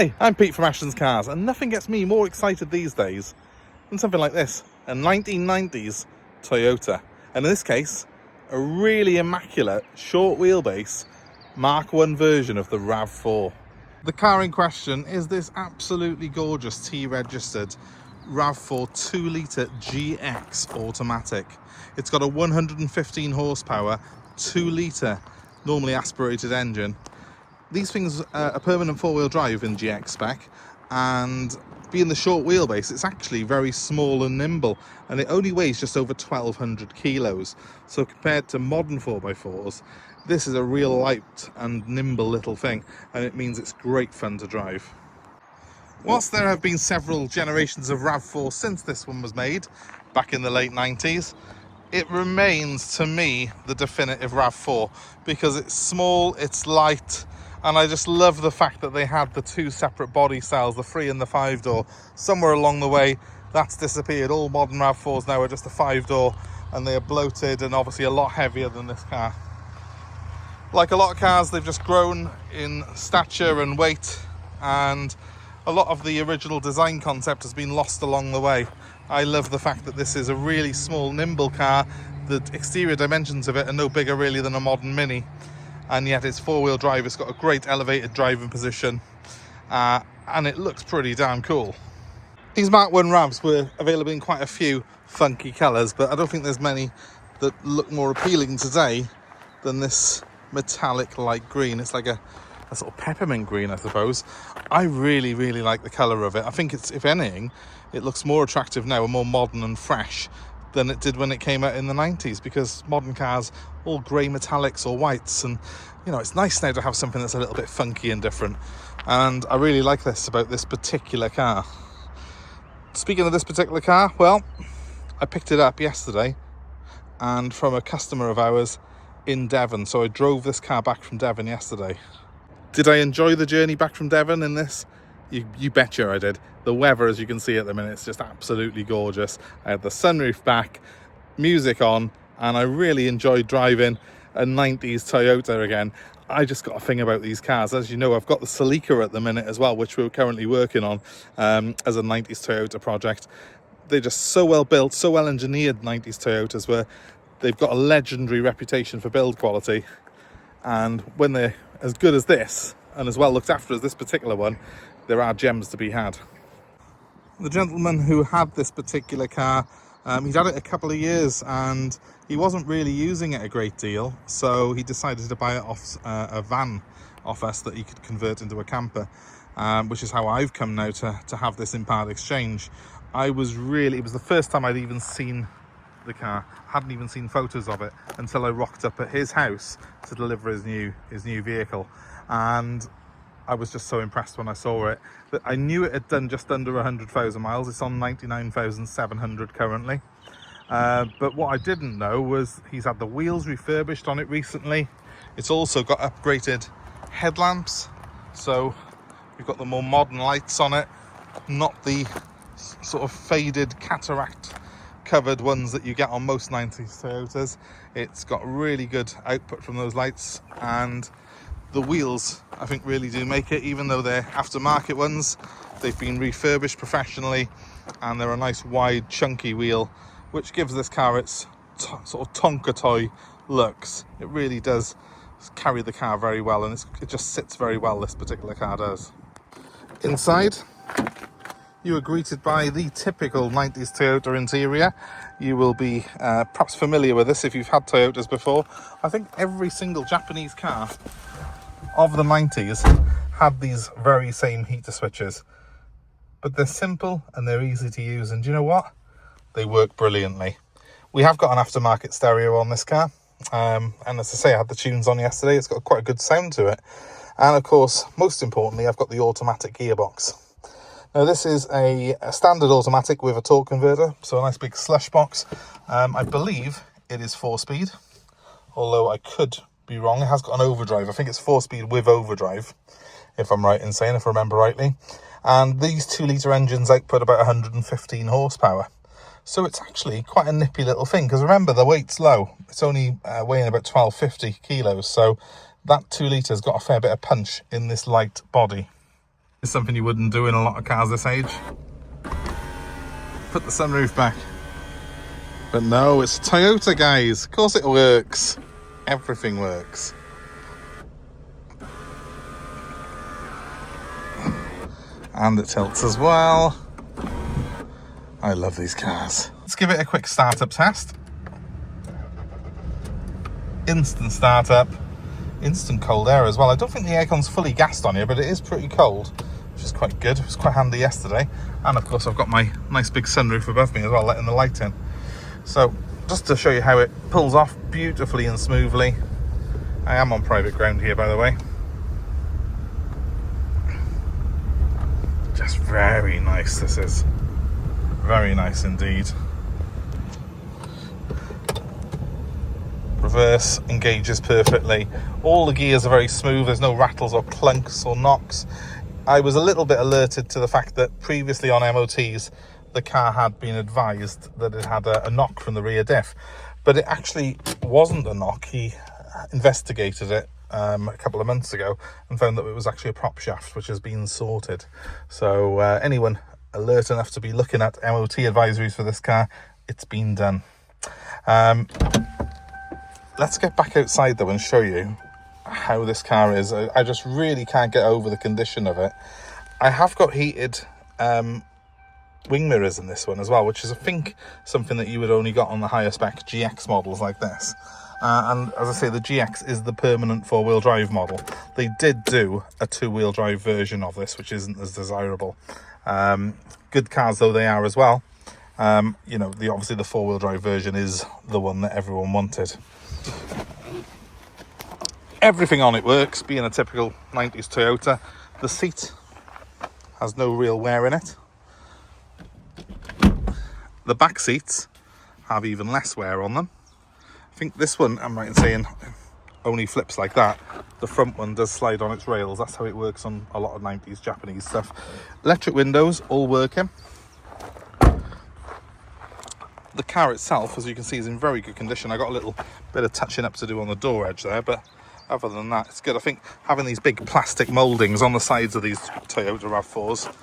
Hey, I'm Pete from Ashton's Cars, and nothing gets me more excited these days than something like this, a 1990s Toyota. And in this case, a really immaculate, short wheelbase Mark 1 version of the RAV4. The car in question is this absolutely gorgeous T-registered RAV4 2-litre GX automatic. It's got a 115 horsepower, 2-litre, normally aspirated engine. These things are a permanent four-wheel drive in GX spec, and being the short wheelbase, it's actually very small and nimble, and it only weighs just over 1,200 kilos. So compared to modern 4x4s, this is a real light and nimble little thing, and it means it's great fun to drive. Whilst there have been several generations of RAV4 since this one was made, back in the late 90s, it remains, to me, the definitive RAV4, because it's small, it's light, and I just love the fact that they had the two separate body styles, the 3 and the 5 door. Somewhere along the way, that's disappeared. All modern RAV4s now are just a 5 door, and they are bloated and obviously a lot heavier than this car. Like a lot of cars, they've just grown in stature and weight, and a lot of the original design concept has been lost along the way. I love the fact that this is a really small, nimble car. The exterior dimensions of it are no bigger really than a modern Mini, and yet it's four-wheel drive. It's got a great elevated driving position, and it looks pretty damn cool. These Mark 1 RAVs were available in quite a few funky colours, but I don't think there's many that look more appealing today than this metallic light green. It's like a sort of peppermint green, I suppose. I really like the colour of it. I think it's, if anything, it looks more attractive now and more modern and fresh than it did when it came out in the 90s, because modern cars all grey metallics or whites, and you know, it's nice now to have something that's a little bit funky and different, and I really like this about this particular car. Speaking of this particular car, well, I picked it up yesterday and from a customer of ours in Devon, so I drove this car back from Devon yesterday. Did I enjoy the journey back from Devon in this? You betcha I did. The weather, as you can see at the minute, is just absolutely gorgeous. I had the sunroof back, music on, and I really enjoyed driving a 90s Toyota again. I just got a thing about these cars. As you know, I've got the Celica at the minute as well, which we're currently working on as a 90s Toyota project. They're just so well built, so well engineered 90s Toyotas, where they've got a legendary reputation for build quality. And when they're as good as this, and as well looked after as this particular one, there are gems to be had. The gentleman who had this particular car, he'd had it a couple of years and he wasn't really using it a great deal, so he decided to buy it off a van off us that he could convert into a camper, which is how I've come now to have this in part exchange. It was the first time I'd even seen the car. Hadn't even seen photos of it until I rocked up at his house to deliver his new vehicle, and I was just so impressed when I saw it that I knew it had done just under 100,000 miles. It's on 99,700 currently. But what I didn't know was he's had the wheels refurbished on it recently. It's also got upgraded headlamps, so we've got the more modern lights on it, not the sort of faded cataract covered ones that you get on most 90s Toyotas. It's got really good output from those lights, and the wheels, I think, really do make it. Even though they're aftermarket ones, they've been refurbished professionally, and they're a nice wide chunky wheel, which gives this car its sort of Tonka toy looks. It really does carry the car very well, and it just sits very well, this particular car does. Inside, you are greeted by the typical 90s Toyota interior. You will be perhaps familiar with this if you've had Toyotas before. I think every single Japanese car of the 90s had these very same heater switches, but they're simple and they're easy to use, and do you know what? They work brilliantly. We have got an aftermarket stereo on this car, and as I say, I had the tunes on yesterday. It's got quite a good sound to it, and of course, most importantly, I've got the automatic gearbox. Now, this is a standard automatic with a torque converter, so a nice big slush box. I believe it is 4-speed, although I could be wrong. It has got an overdrive. I think it's 4-speed with overdrive, if I'm right in saying, if I remember rightly. And these 2-litre engines output about 115 horsepower. So it's actually quite a nippy little thing, because remember, the weight's low. It's only weighing about 1,250 kilos, so that 2 litres got a fair bit of punch in this light body. It's something you wouldn't do in a lot of cars this age. Put the sunroof back. But no, it's Toyota, guys. Of course it works. Everything works. And it tilts as well. I love these cars. Let's give it a quick startup test. Instant startup. Instant cold air as well. I don't think the aircon's fully gassed on here, but it is pretty cold, which is quite good. It was quite handy yesterday. And of course I've got my nice big sunroof above me as well, letting the light in. So just to show you how it pulls off beautifully and smoothly. I am on private ground here, by the way. Just very nice, this is. Very nice indeed. Reverse engages perfectly. All the gears are very smooth. There's no rattles or clunks or knocks. I was a little bit alerted to the fact that previously on MOTs the car had been advised that it had a knock from the rear diff, but it actually wasn't a knock. He investigated it a couple of months ago and found that it was actually a prop shaft, which has been sorted. So anyone alert enough to be looking at MOT advisories for this car, it's been done. Let's get back outside though and show you how this car is. I just really can't get over the condition of it. I have got heated wing mirrors in this one as well, which is I think something that you would only got on the higher spec GX models like this. And as I say, the GX is the permanent four-wheel drive model. They did do a two-wheel drive version of this, which isn't as desirable. Good cars though they are as well. You know, obviously the four-wheel drive version is the one that everyone wanted. Everything on it works, being a typical 90s Toyota. The seat has no real wear in it. The back seats have even less wear on them. I think this one, I'm right in saying, only flips like that. The front one does slide on its rails. That's how it works on a lot of 90s Japanese stuff. Electric windows, all working. The car itself, as you can see, is in very good condition. I got a little bit of touching up to do on the door edge there, but other than that, it's good. I think having these big plastic mouldings on the sides of these Toyota RAV4s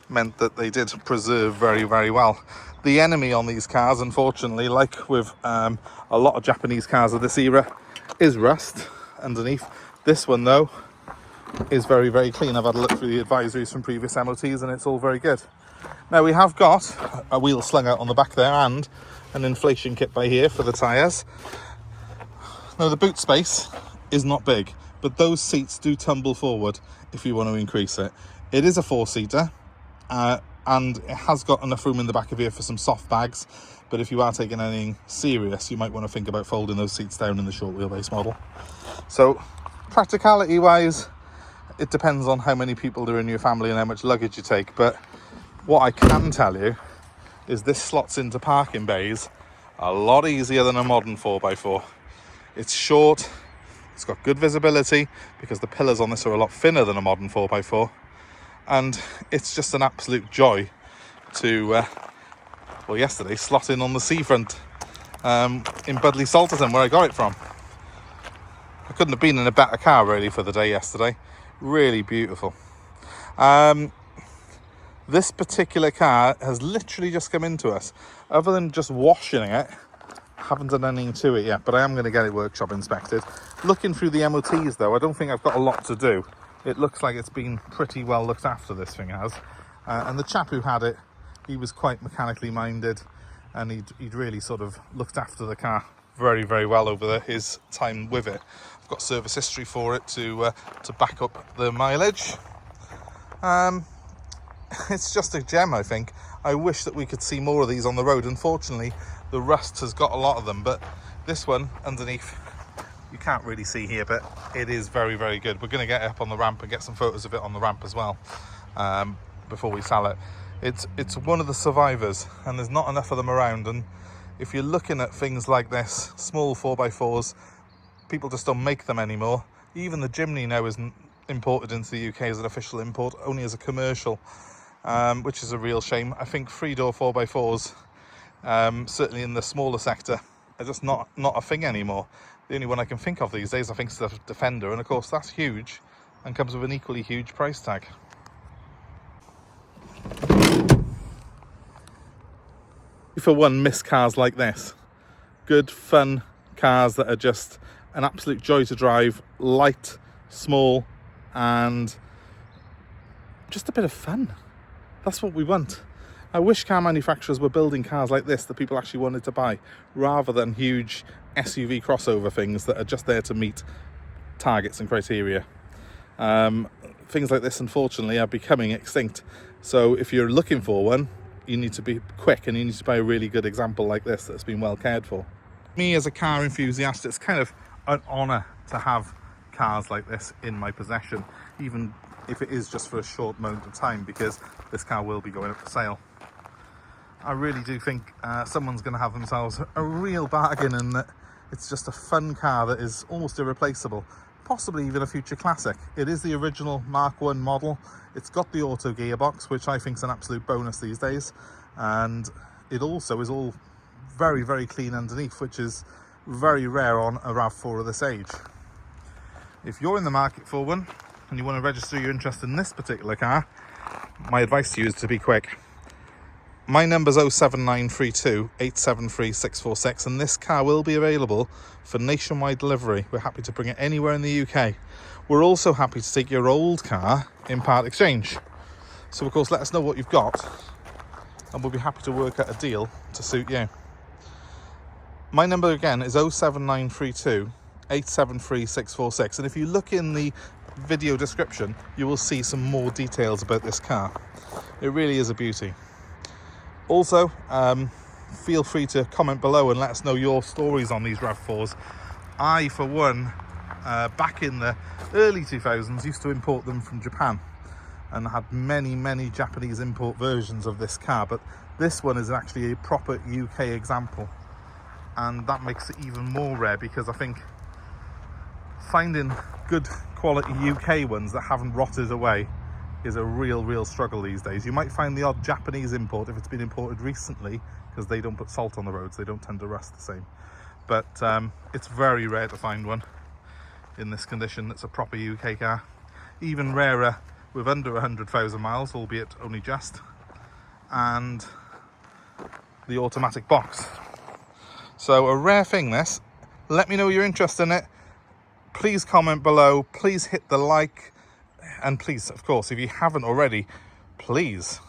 meant that they did preserve very, very well. The enemy on these cars, unfortunately, like with a lot of Japanese cars of this era, is rust underneath. This one, though, is very, very clean. I've had a look through the advisories from previous MOTs and it's all very good. Now, we have got a wheel slung out on the back there and an inflation kit by here for the tyres. Now, the boot space is not big, but those seats do tumble forward if you want to increase it. It is a four-seater, and it has got enough room in the back of here for some soft bags, but if you are taking anything serious, you might want to think about folding those seats down in the short wheelbase model. So, practicality-wise, it depends on how many people are in your family and how much luggage you take, but what I can tell you is this slots into parking bays a lot easier than a modern 4x4. It's short, it's got good visibility because the pillars on this are a lot thinner than a modern 4x4, and it's just an absolute joy to, well, yesterday, slot in on the seafront in Budleigh Salterton, where I got it from. I couldn't have been in a better car really for the day yesterday. Really beautiful. This particular car has literally just come into us. Other than just washing it, I haven't done anything to it yet, but I am going to get it workshop inspected. Looking through the MOTs though, I don't think I've got a lot to do. It looks like it's been pretty well looked after, this thing has. And the chap who had it, he was quite mechanically minded, and he'd really sort of looked after the car very, very well over his time with it. I've got service history for it to back up the mileage. It's just a gem, I think. I wish that we could see more of these on the road. Unfortunately, the rust has got a lot of them, but this one underneath, you can't really see here, but it is very, very good. We're going to get it up on the ramp and get some photos of it on the ramp as well before we sell it. It's one of the survivors, and there's not enough of them around. And if you're looking at things like this, small 4x4s, people just don't make them anymore. Even the Jimny now isn't imported into the UK as an official import, only as a commercial. Which is a real shame. I think three-door 4x4s, certainly in the smaller sector, are just not a thing anymore. The only one I can think of these days, I think, is the Defender, and of course that's huge and comes with an equally huge price tag. for one miss cars like this. Good, fun cars that are just an absolute joy to drive, light, small, and just a bit of fun. That's what we want. I wish car manufacturers were building cars like this that people actually wanted to buy, rather than huge SUV crossover things that are just there to meet targets and criteria. Things like this, unfortunately, are becoming extinct. So if you're looking for one, you need to be quick, and you need to buy a really good example like this that's been well cared for. Me as a car enthusiast, it's kind of an honour to have cars like this in my possession, even if it is just for a short moment of time, because this car will be going up for sale. I really do think someone's going to have themselves a real bargain, and that it's just a fun car that is almost irreplaceable, possibly even a future classic. It is the original Mark 1 model. It's got the auto gearbox, which I think is an absolute bonus these days, and it also is all very, very clean underneath, which is very rare on a RAV4 of this age. If you're in the market for one and you want to register your interest in this particular car, my advice to you is to be quick. My number's 07932 873 646, and this car will be available for nationwide delivery. We're happy to bring it anywhere in the UK. We're also happy to take your old car in part exchange. So of course, let us know what you've got, and we'll be happy to work out a deal to suit you. My number again is 07932 873 646, and if you look in the video description, you will see some more details about this car. It really is a beauty. Also, feel free to comment below and let us know your stories on these RAV4s. I, for one, back in the early 2000s, used to import them from Japan, and had many Japanese import versions of this car, but this one is actually a proper UK example, and that makes it even more rare, because I think finding good quality UK ones that haven't rotted away is a real struggle these days. You might find the odd Japanese import if it's been imported recently, because they don't put salt on the roads, they don't tend to rust the same. But it's very rare to find one in this condition that's a proper UK car. Even rarer with under 100,000 miles, albeit only just, and the automatic box. So a rare thing this. Let me know you're interested in it. Please comment below, please hit the like, and please, of course, if you haven't already, please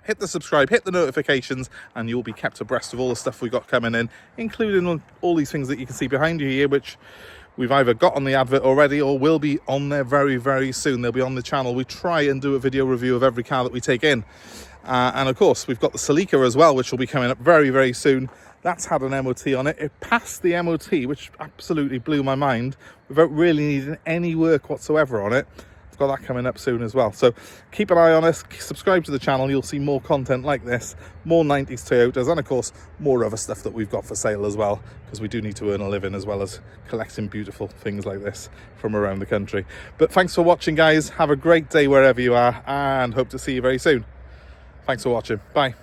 hit the subscribe, hit the notifications, and you'll be kept abreast of all the stuff we've got coming in, including all these things that you can see behind you here, which we've either got on the advert already or will be on there very soon. They'll be on the channel. We try and do a video review of every car that we take in. And of course, we've got the Celica as well, which will be coming up very soon. That's had an MOT on it. It passed the MOT, which absolutely blew my mind, without really needing any work whatsoever on it. I've got that coming up soon as well. So keep an eye on us, subscribe to the channel, you'll see more content like this, more 90s Toyotas, and of course, more other stuff that we've got for sale as well, because we do need to earn a living as well as collecting beautiful things like this from around the country. But thanks for watching, guys. Have a great day wherever you are, and hope to see you very soon. Thanks for watching. Bye.